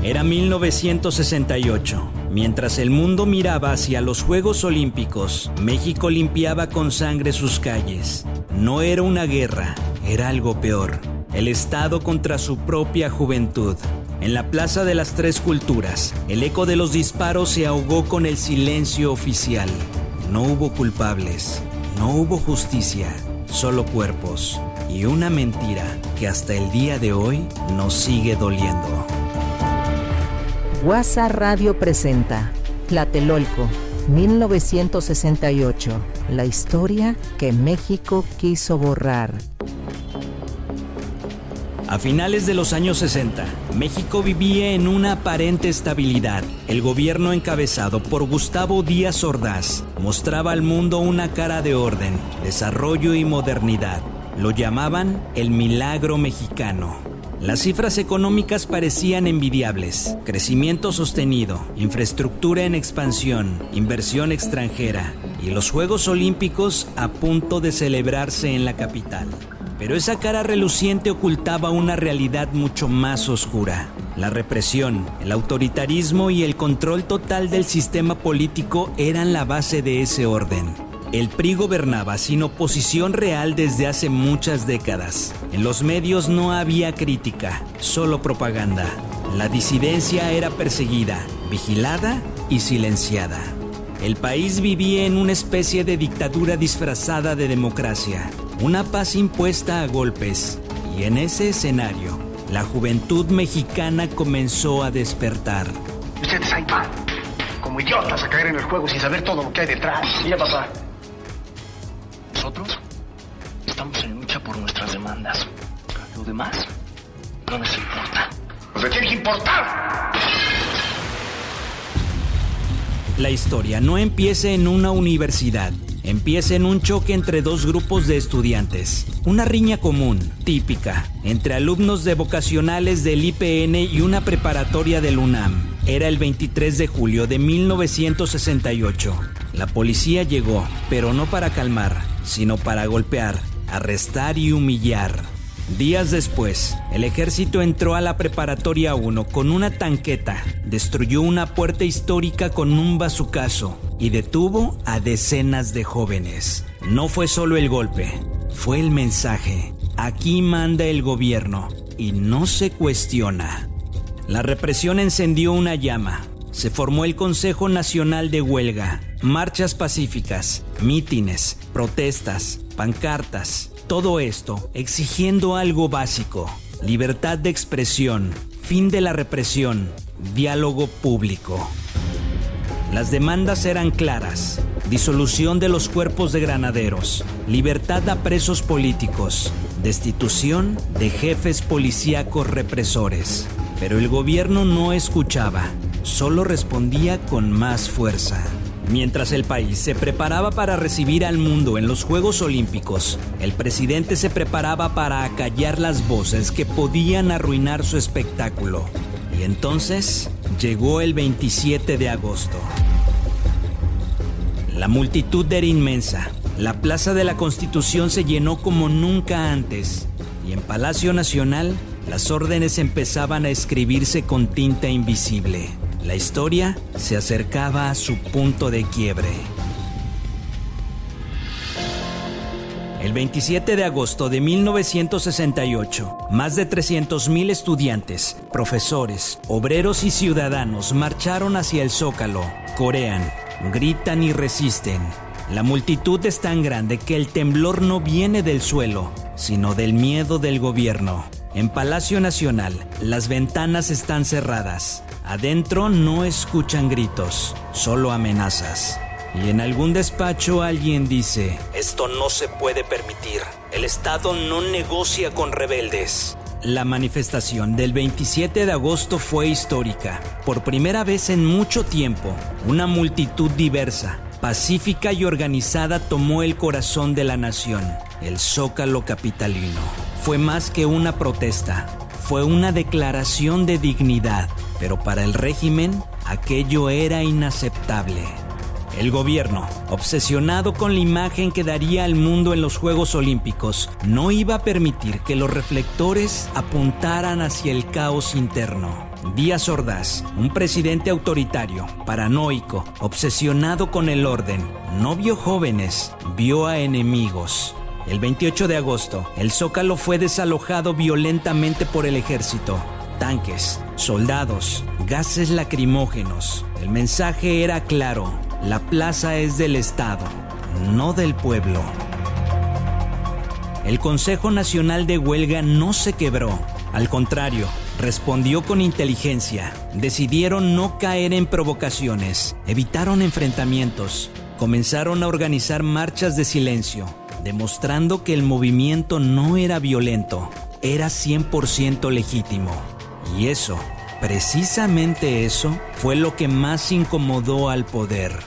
Era 1968. Mientras el mundo miraba hacia los Juegos Olímpicos, México limpiaba con sangre sus calles. No era una guerra, era algo peor. El Estado contra su propia juventud. En la Plaza de las Tres Culturas, el eco de los disparos se ahogó con el silencio oficial. No hubo culpables, no hubo justicia, solo cuerpos y una mentira que hasta el día de hoy nos sigue doliendo. Guasa Radio presenta Tlatelolco, 1968, la historia que México quiso borrar. A finales de los años 60, México vivía en una aparente estabilidad. El gobierno encabezado por Gustavo Díaz Ordaz mostraba al mundo una cara de orden, desarrollo y modernidad. Lo llamaban el milagro mexicano. Las cifras económicas parecían envidiables: crecimiento sostenido, infraestructura en expansión, inversión extranjera y los Juegos Olímpicos a punto de celebrarse en la capital. Pero esa cara reluciente ocultaba una realidad mucho más oscura. La represión, el autoritarismo y el control total del sistema político eran la base de ese orden. El PRI gobernaba sin oposición real desde hace muchas décadas. En los medios no había crítica, solo propaganda. La disidencia era perseguida, vigilada y silenciada. El país vivía en una especie de dictadura disfrazada de democracia, una paz impuesta a golpes. Y en ese escenario, la juventud mexicana comenzó a despertar. Ustedes ahí van, como idiotas a caer en el juego sin saber todo lo que hay detrás. ¿Y ya, papá? Nosotros estamos en lucha por nuestras demandas. Lo demás no nos importa. ¡Nos tiene que importar! La historia no empieza en una universidad. Empieza en un choque entre dos grupos de estudiantes. Una riña común, típica, entre alumnos de vocacionales del IPN y una preparatoria del UNAM. Era el 23 de julio de 1968. La policía llegó, pero no para calmar, sino para golpear, arrestar y humillar. Días después, el ejército entró a la preparatoria 1 con una tanqueta, destruyó una puerta histórica con un bazucazo y detuvo a decenas de jóvenes. No fue solo el golpe, fue el mensaje. Aquí manda el gobierno y no se cuestiona. La represión encendió una llama. Se formó el Consejo Nacional de Huelga, marchas pacíficas, mítines, protestas, pancartas. Todo esto exigiendo algo básico: libertad de expresión, fin de la represión, diálogo público. Las demandas eran claras: disolución de los cuerpos de granaderos, libertad a presos políticos, destitución de jefes policíacos represores. Pero el gobierno no escuchaba, solo respondía con más fuerza. Mientras el país se preparaba para recibir al mundo en los Juegos Olímpicos, el presidente se preparaba para acallar las voces que podían arruinar su espectáculo. Y entonces llegó el 27 de agosto. La multitud era inmensa. La Plaza de la Constitución se llenó como nunca antes. Y en Palacio Nacional, las órdenes empezaban a escribirse con tinta invisible. La historia se acercaba a su punto de quiebre. El 27 de agosto de 1968, más de 300,000 estudiantes, profesores, obreros y ciudadanos marcharon hacia el Zócalo. Corean, gritan y resisten. La multitud es tan grande que el temblor no viene del suelo, sino del miedo del gobierno. En Palacio Nacional, las ventanas están cerradas. Adentro no escuchan gritos, solo amenazas. Y en algún despacho alguien dice: esto no se puede permitir. El Estado no negocia con rebeldes. La manifestación del 27 de agosto fue histórica. Por primera vez en mucho tiempo, una multitud diversa, pacífica y organizada tomó el corazón de la nación, el Zócalo capitalino. Fue más que una protesta, fue una declaración de dignidad, pero para el régimen aquello era inaceptable. El gobierno, obsesionado con la imagen que daría al mundo en los Juegos Olímpicos, no iba a permitir que los reflectores apuntaran hacia el caos interno. Díaz Ordaz, un presidente autoritario, paranoico, obsesionado con el orden, no vio jóvenes, vio a enemigos. El 28 de agosto, el Zócalo fue desalojado violentamente por el ejército. Tanques, soldados, gases lacrimógenos. El mensaje era claro: la plaza es del Estado, no del pueblo. El Consejo Nacional de Huelga no se quebró. Al contrario, respondió con inteligencia. Decidieron no caer en provocaciones, evitaron enfrentamientos, comenzaron a organizar marchas de silencio, demostrando que el movimiento no era violento, era 100% legítimo. Y eso, precisamente eso, fue lo que más incomodó al poder.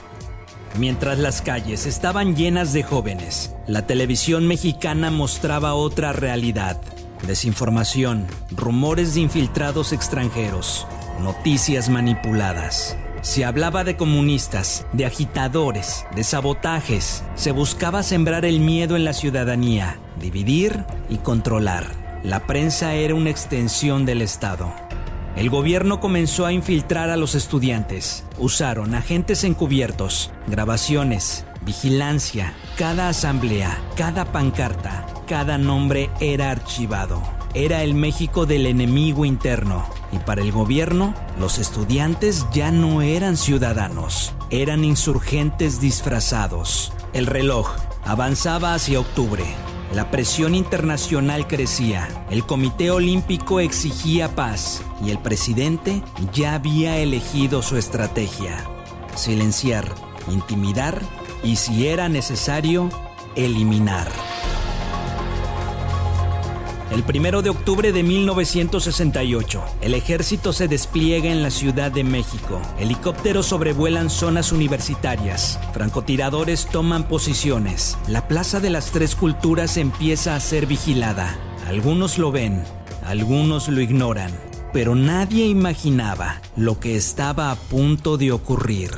Mientras las calles estaban llenas de jóvenes, la televisión mexicana mostraba otra realidad. Desinformación, rumores de infiltrados extranjeros, noticias manipuladas. Se hablaba de comunistas, de agitadores, de sabotajes. Se buscaba sembrar el miedo en la ciudadanía, dividir y controlar. La prensa era una extensión del Estado. El gobierno comenzó a infiltrar a los estudiantes. Usaron agentes encubiertos, grabaciones, vigilancia. Cada asamblea, cada pancarta, cada nombre era archivado. Era el México del enemigo interno. Y para el gobierno, los estudiantes ya no eran ciudadanos, eran insurgentes disfrazados. El reloj avanzaba hacia octubre. La presión internacional crecía. El Comité Olímpico exigía paz y el presidente ya había elegido su estrategia: silenciar, intimidar y, si era necesario, eliminar. El 1 de octubre de 1968, el ejército se despliega en la Ciudad de México. Helicópteros sobrevuelan zonas universitarias. Francotiradores toman posiciones. La Plaza de las Tres Culturas empieza a ser vigilada. Algunos lo ven, algunos lo ignoran, pero nadie imaginaba lo que estaba a punto de ocurrir.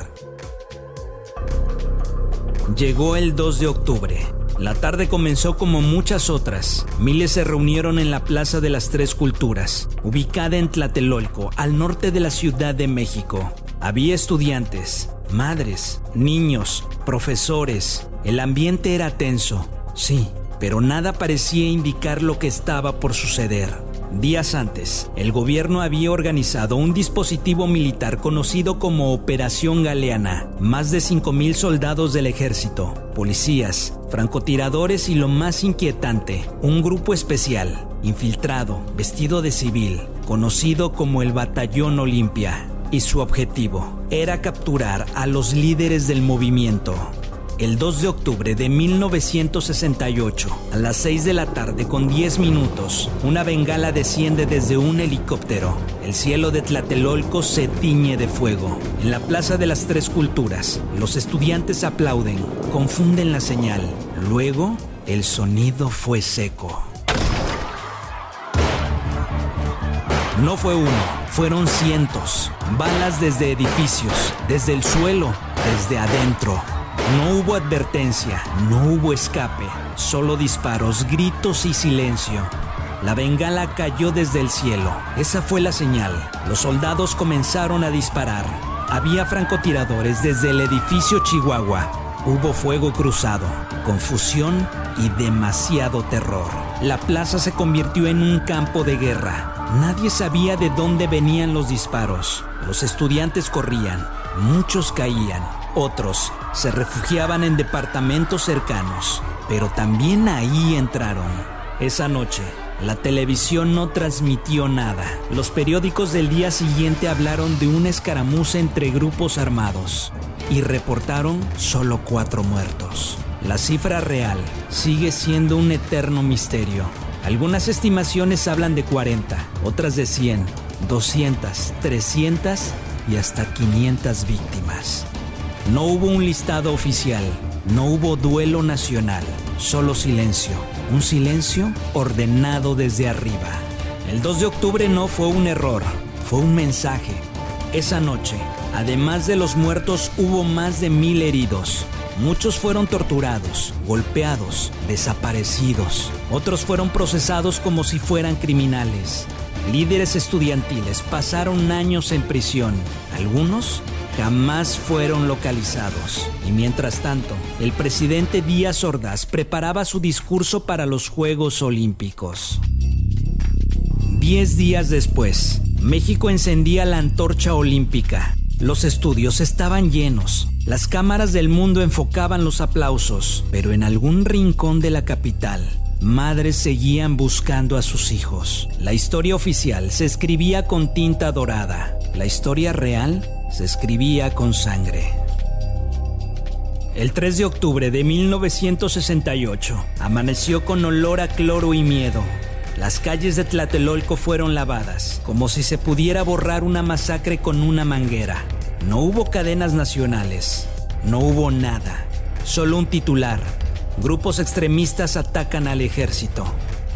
Llegó el 2 de octubre. La tarde comenzó como muchas otras. Miles se reunieron en la Plaza de las Tres Culturas, ubicada en Tlatelolco, al norte de la Ciudad de México. Había estudiantes, madres, niños, profesores. El ambiente era tenso, sí, pero nada parecía indicar lo que estaba por suceder. Días antes, el gobierno había organizado un dispositivo militar conocido como Operación Galeana. Más de 5,000 soldados del ejército, policías, francotiradores y, lo más inquietante, un grupo especial, infiltrado, vestido de civil, conocido como el Batallón Olimpia. Y su objetivo era capturar a los líderes del movimiento. El 2 de octubre de 1968, a las 6 de la tarde con 10 minutos, una bengala desciende desde un helicóptero. El cielo de Tlatelolco se tiñe de fuego. En la Plaza de las Tres Culturas, los estudiantes aplauden, confunden la señal. Luego, el sonido fue seco. No fue uno, fueron cientos. Balas desde edificios, desde el suelo, desde adentro. No hubo advertencia, no hubo escape, solo disparos, gritos y silencio. La bengala cayó desde el cielo. Esa fue la señal. Los soldados comenzaron a disparar. Había francotiradores desde el edificio Chihuahua. Hubo fuego cruzado, confusión y demasiado terror. La plaza se convirtió en un campo de guerra. Nadie sabía de dónde venían los disparos. Los estudiantes corrían, muchos caían. Otros se refugiaban en departamentos cercanos, pero también ahí entraron. Esa noche, la televisión no transmitió nada. Los periódicos del día siguiente hablaron de una escaramuza entre grupos armados y reportaron solo 4 muertos. La cifra real sigue siendo un eterno misterio. Algunas estimaciones hablan de 40, otras de 100, 200, 300 y hasta 500 víctimas. No hubo un listado oficial, no hubo duelo nacional, solo silencio. Un silencio ordenado desde arriba. El 2 de octubre no fue un error, fue un mensaje. Esa noche, además de los muertos, hubo más de 1,000 heridos. Muchos fueron torturados, golpeados, desaparecidos. Otros fueron procesados como si fueran criminales. líderes estudiantiles pasaron años en prisión. Algunos jamás fueron localizados. Y mientras tanto, el presidente Díaz Ordaz preparaba su discurso para los Juegos Olímpicos. 10 días después, México encendía la antorcha olímpica. Los estudios estaban llenos. Las cámaras del mundo enfocaban los aplausos, pero en algún rincón de la capital, madres seguían buscando a sus hijos. La historia oficial se escribía con tinta dorada. La historia real se escribía con sangre. El 3 de octubre de 1968 amaneció con olor a cloro y miedo. Las calles de Tlatelolco fueron lavadas, como si se pudiera borrar una masacre con una manguera. No hubo cadenas nacionales, no hubo nada, solo un titular: grupos extremistas atacan al ejército.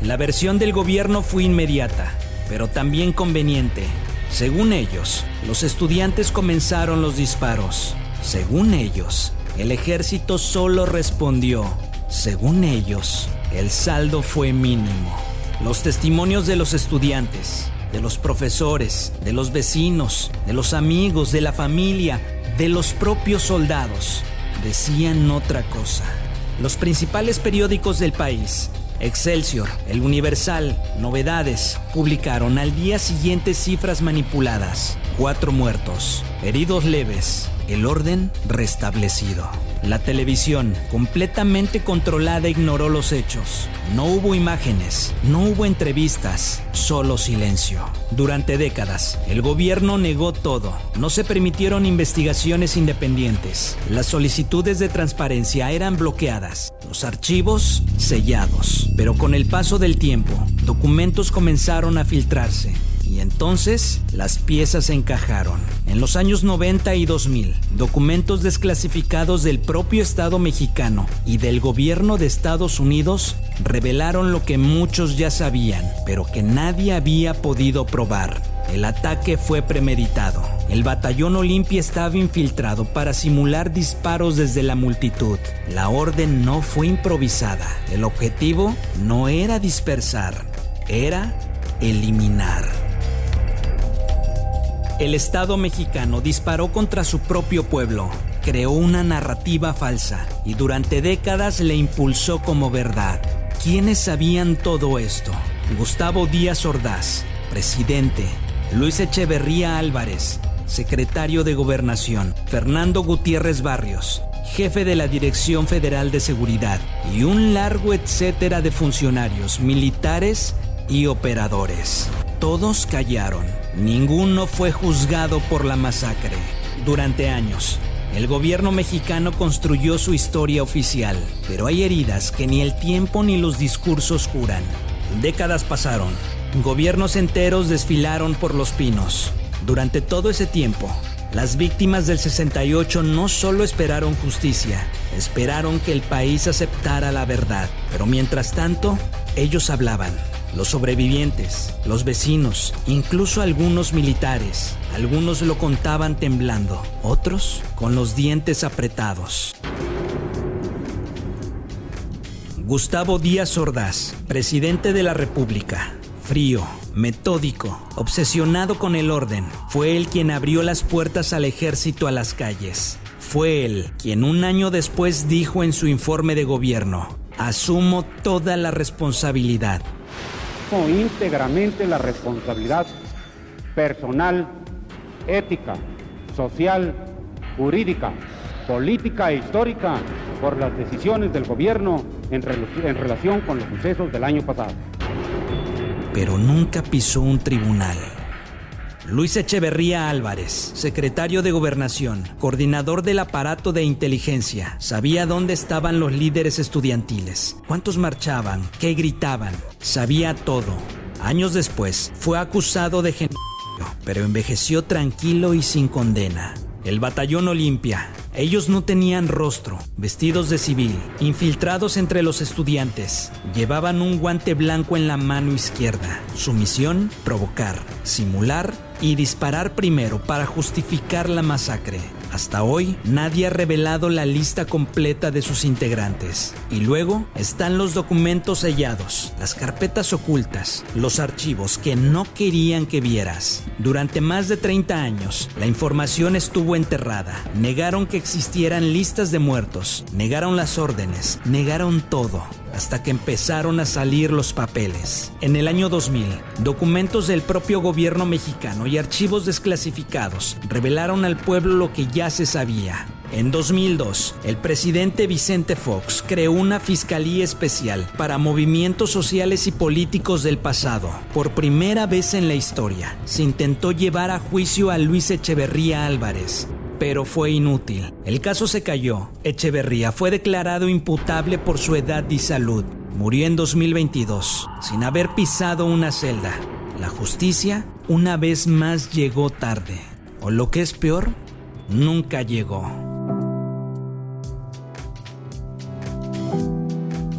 La versión del gobierno fue inmediata, pero también conveniente. Según ellos, los estudiantes comenzaron los disparos. Según ellos, el ejército solo respondió. Según ellos, el saldo fue mínimo. Los testimonios de los estudiantes, de los profesores, de los vecinos, de los amigos, de la familia, de los propios soldados, decían otra cosa. Los principales periódicos del país, Excelsior, El Universal, Novedades, publicaron al día siguiente cifras manipuladas: 4 muertos, heridos leves, el orden restablecido. La televisión, completamente controlada, ignoró los hechos. No hubo imágenes, no hubo entrevistas, solo silencio. Durante décadas, el gobierno negó todo. No se permitieron investigaciones independientes. Las solicitudes de transparencia eran bloqueadas, los archivos sellados. Pero con el paso del tiempo, documentos comenzaron a filtrarse. Y entonces, las piezas se encajaron. En los años 90 y 2000, documentos desclasificados del propio Estado mexicano y del gobierno de Estados Unidos revelaron lo que muchos ya sabían, pero que nadie había podido probar. El ataque fue premeditado. El batallón Olimpia estaba infiltrado para simular disparos desde la multitud. La orden no fue improvisada. El objetivo no era dispersar, era eliminar. El Estado mexicano disparó contra su propio pueblo, creó una narrativa falsa y durante décadas le impulsó como verdad. ¿Quiénes sabían todo esto? Gustavo Díaz Ordaz, presidente; Luis Echeverría Álvarez, secretario de Gobernación; Fernando Gutiérrez Barrios, jefe de la Dirección Federal de Seguridad, y un largo etcétera de funcionarios, militares y operadores. Todos callaron. Ninguno fue juzgado por la masacre. Durante años, el gobierno mexicano construyó su historia oficial, pero hay heridas que ni el tiempo ni los discursos curan. Décadas pasaron. Gobiernos enteros desfilaron por los pinos. Durante todo ese tiempo, las víctimas del 68 no solo esperaron justicia, esperaron que el país aceptara la verdad. Pero mientras tanto, ellos hablaban. Los sobrevivientes, los vecinos, incluso algunos militares. Algunos lo contaban temblando, otros con los dientes apretados. Gustavo Díaz Ordaz, presidente de la República. Frío, metódico, obsesionado con el orden, fue él quien abrió las puertas al ejército a las calles. Fue él quien un año después dijo en su informe de gobierno: asumo toda la responsabilidad. Íntegramente la responsabilidad personal, ética, social, jurídica, política e histórica por las decisiones del gobierno en relación con los sucesos del año pasado. Pero nunca pisó un tribunal. Luis Echeverría Álvarez, secretario de Gobernación, coordinador del aparato de inteligencia, sabía dónde estaban los líderes estudiantiles, cuántos marchaban, qué gritaban, sabía todo. Años después, fue acusado de genocidio, pero envejeció tranquilo y sin condena. El batallón Olimpia, ellos no tenían rostro, vestidos de civil, infiltrados entre los estudiantes, llevaban un guante blanco en la mano izquierda. Su misión: provocar, simular y disparar primero para justificar la masacre. Hasta hoy, nadie ha revelado la lista completa de sus integrantes. Y luego están los documentos sellados, las carpetas ocultas, los archivos que no querían que vieras. Durante más de 30 años, la información estuvo enterrada. Negaron que existieran listas de muertos, negaron las órdenes, negaron todo, hasta que empezaron a salir los papeles. En el año 2000, documentos del propio gobierno mexicano y archivos desclasificados revelaron al pueblo lo que ya se sabía. En 2002, el presidente Vicente Fox creó una fiscalía especial para movimientos sociales y políticos del pasado. Por primera vez en la historia, se intentó llevar a juicio a Luis Echeverría Álvarez, pero fue inútil. El caso se cayó. Echeverría fue declarado imputable por su edad y salud. Murió en 2022, sin haber pisado una celda. La justicia, una vez más, llegó tarde. O lo que es peor, nunca llegó.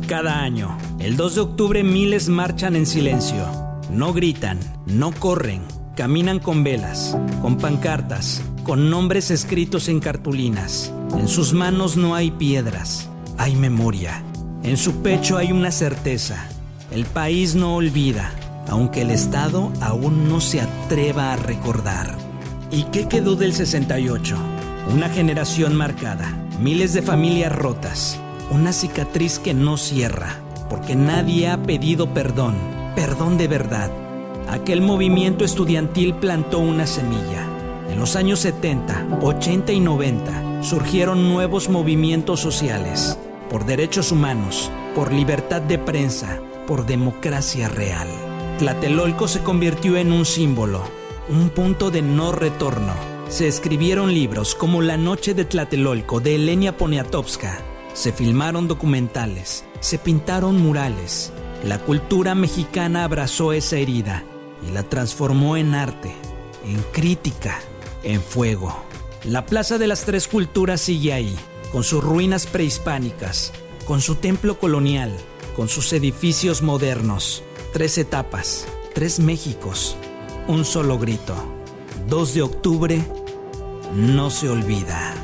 Cada año, el 2 de octubre, miles marchan en silencio. No gritan, no corren, caminan con velas, con pancartas, con nombres escritos en cartulinas. En sus manos no hay piedras, hay memoria. En su pecho hay una certeza. El país no olvida, aunque el Estado aún no se atreva a recordar. ¿Y qué quedó del 68? Una generación marcada, miles de familias rotas, una cicatriz que no cierra, porque nadie ha pedido perdón, perdón de verdad. Aquel movimiento estudiantil plantó una semilla. En los años 70, 80 y 90 surgieron nuevos movimientos sociales, por derechos humanos, por libertad de prensa, por democracia real. Tlatelolco se convirtió en un símbolo, un punto de no retorno. Se escribieron libros como La noche de Tlatelolco de Elenia Poniatowska. Se filmaron documentales, se pintaron murales. La cultura mexicana abrazó esa herida y la transformó en arte, en crítica, en fuego. La Plaza de las Tres Culturas sigue ahí, con sus ruinas prehispánicas, con su templo colonial, con sus edificios modernos. 3 etapas, 3 Méxicos, un solo grito. 2 de octubre no se olvida.